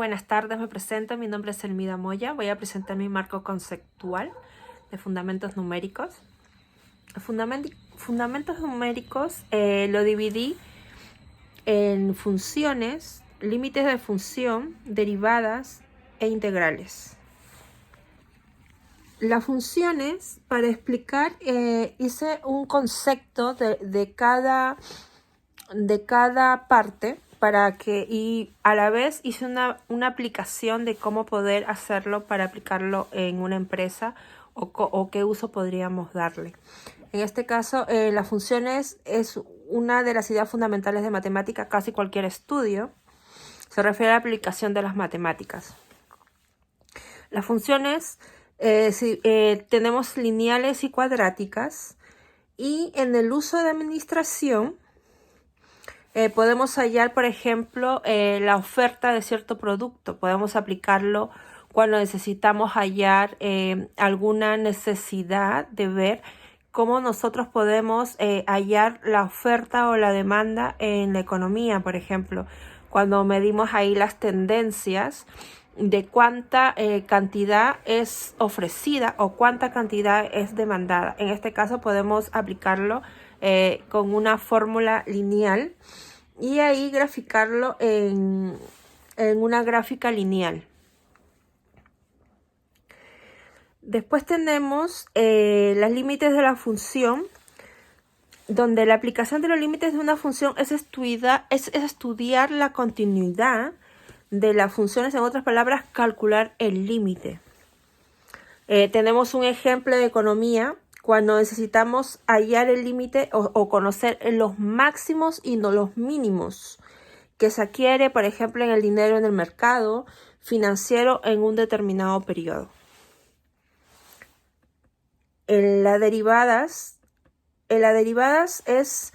Buenas tardes, me presento. Mi nombre es Elmida Moya. Voy a presentar mi marco conceptual de fundamentos numéricos. Fundamentos numéricos lo dividí en funciones, límites de función, derivadas e integrales. Las funciones, para explicar, hice un concepto de cada parte y a la vez hice una aplicación de cómo poder hacerlo para aplicarlo en una empresa o qué uso podríamos darle. En este caso, las funciones es una de las ideas fundamentales de matemática. Casi cualquier estudio se refiere a la aplicación de las matemáticas. Las funciones tenemos lineales y cuadráticas, y en el uso de administración podemos hallar, por ejemplo, la oferta de cierto producto. Podemos aplicarlo cuando necesitamos hallar alguna necesidad de ver cómo nosotros podemos hallar la oferta o la demanda en la economía, por ejemplo. Cuando medimos ahí las tendencias de cuánta cantidad es ofrecida o cuánta cantidad es demandada. En este caso podemos aplicarlo con una fórmula lineal y ahí graficarlo en una gráfica lineal. Después tenemos los límites de la función, donde la aplicación de los límites de una función es estudiar la continuidad de las funciones. En otras palabras, calcular el límite. Tenemos un ejemplo de economía cuando necesitamos hallar el límite o conocer los máximos y no los mínimos que se adquiere, por ejemplo, en el dinero en el mercado financiero en un determinado periodo. En las derivadas es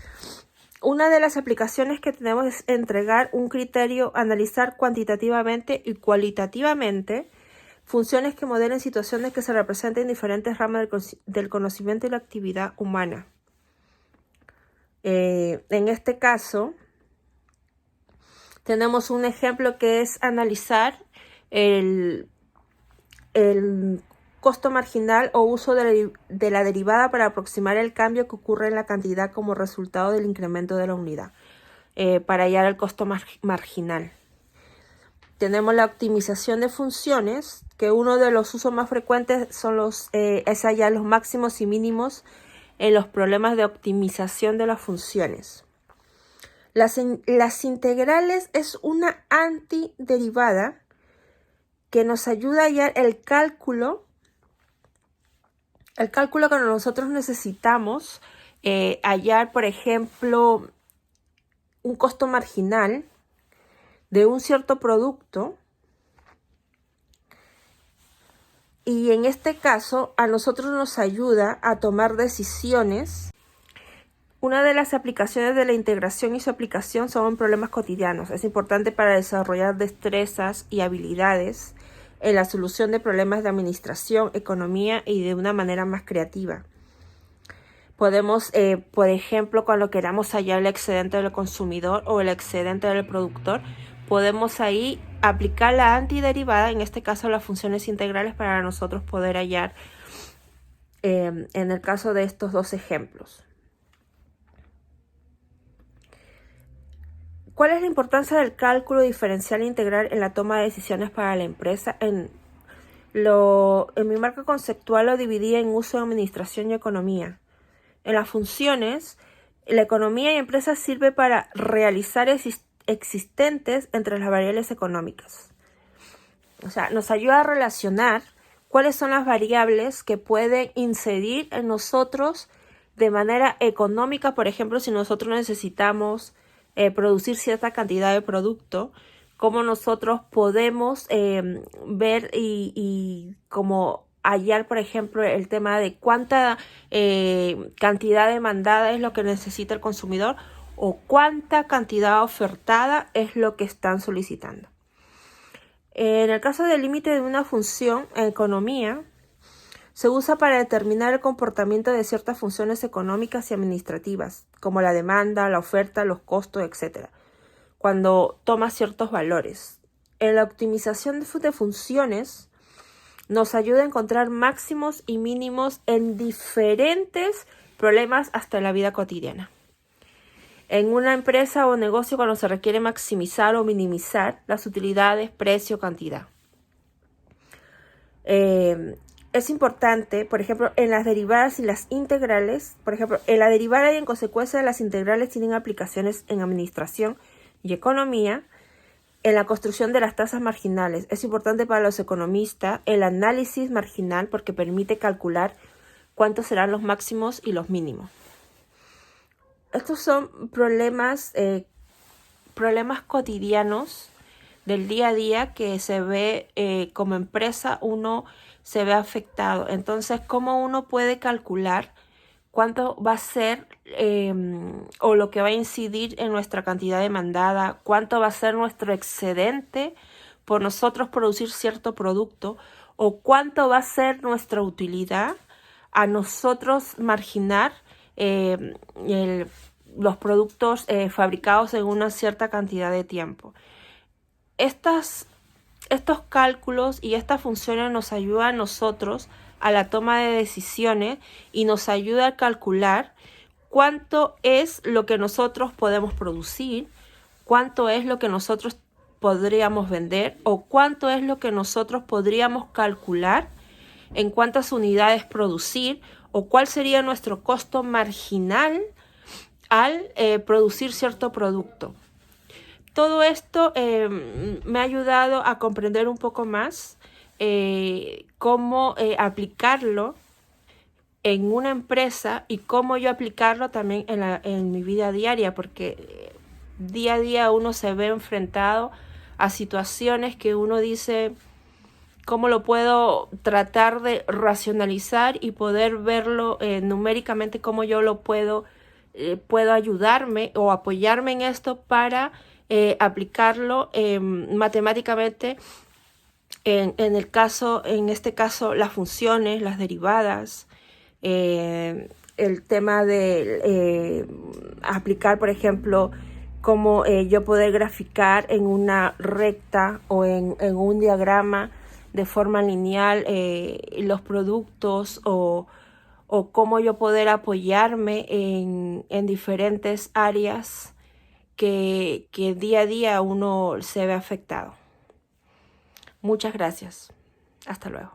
una de las aplicaciones que tenemos, es entregar un criterio, analizar cuantitativamente y cualitativamente funciones que modelen situaciones que se representen en diferentes ramas del conocimiento y la actividad humana. En este caso, tenemos un ejemplo que es analizar el costo marginal o uso de la derivada para aproximar el cambio que ocurre en la cantidad como resultado del incremento de la unidad, para hallar el costo marginal. Tenemos la optimización de funciones, que uno de los usos más frecuentes es hallar los máximos y mínimos en los problemas de optimización de las funciones. Las integrales es una antiderivada que nos ayuda a hallar el cálculo que nosotros necesitamos hallar, por ejemplo, un costo marginal de un cierto producto, y en este caso a nosotros nos ayuda a tomar decisiones. Una de las aplicaciones de la integración y su aplicación son en problemas cotidianos. Es importante para desarrollar destrezas y habilidades en la solución de problemas de administración, economía y de una manera más creativa. Podemos, por ejemplo, cuando queramos hallar el excedente del consumidor o el excedente del productor, podemos ahí aplicar la antiderivada, en este caso las funciones integrales, para nosotros poder hallar en el caso de estos dos ejemplos. ¿Cuál es la importancia del cálculo diferencial integral en la toma de decisiones para la empresa? En mi marco conceptual lo dividí en uso, administración y economía. En las funciones, la economía y empresa sirve para realizar existentes entre las variables económicas. O sea, nos ayuda a relacionar cuáles son las variables que pueden incidir en nosotros de manera económica. Por ejemplo, si nosotros necesitamos producir cierta cantidad de producto, cómo nosotros podemos ver y cómo hallar, por ejemplo, el tema de cuánta cantidad demandada es lo que necesita el consumidor o cuánta cantidad ofertada es lo que están solicitando. En el caso del límite de una función en economía, se usa para determinar el comportamiento de ciertas funciones económicas y administrativas, como la demanda, la oferta, los costos, etc., cuando toma ciertos valores. en la optimización de funciones nos ayuda a encontrar máximos y mínimos en diferentes problemas hasta en la vida cotidiana. En una empresa o negocio, cuando se requiere maximizar o minimizar las utilidades, precio, cantidad. Es importante, por ejemplo, en las derivadas y las integrales. Por ejemplo, en la derivada y en consecuencia las integrales tienen aplicaciones en administración y economía. En la construcción de las tasas marginales es importante para los economistas el análisis marginal porque permite calcular cuántos serán los máximos y los mínimos. Estos son problemas cotidianos del día a día que se ve como empresa, uno se ve afectado. Entonces, ¿cómo uno puede calcular cuánto va a ser o lo que va a incidir en nuestra cantidad demandada? ¿Cuánto va a ser nuestro excedente por nosotros producir cierto producto? ¿O cuánto va a ser nuestra utilidad a nosotros marginar los productos fabricados en una cierta cantidad de tiempo? Estos cálculos y estas funciones nos ayudan a nosotros a la toma de decisiones y nos ayuda a calcular cuánto es lo que nosotros podemos producir, cuánto es lo que nosotros podríamos vender o cuánto es lo que nosotros podríamos calcular en cuántas unidades producir o cuál sería nuestro costo marginal al producir cierto producto. Todo esto me ha ayudado a comprender un poco más cómo aplicarlo en una empresa y cómo yo aplicarlo también en mi vida diaria, porque día a día uno se ve enfrentado a situaciones que uno dice, ¿cómo lo puedo tratar de racionalizar y poder verlo numéricamente, cómo yo lo puedo ayudarme o apoyarme en esto para aplicarlo matemáticamente en este caso las funciones, las derivadas, el tema de aplicar, por ejemplo, cómo yo poder graficar en una recta o en un diagrama de forma lineal los productos o cómo yo poder apoyarme en diferentes áreas que día a día uno se ve afectado. Muchas gracias. Hasta luego.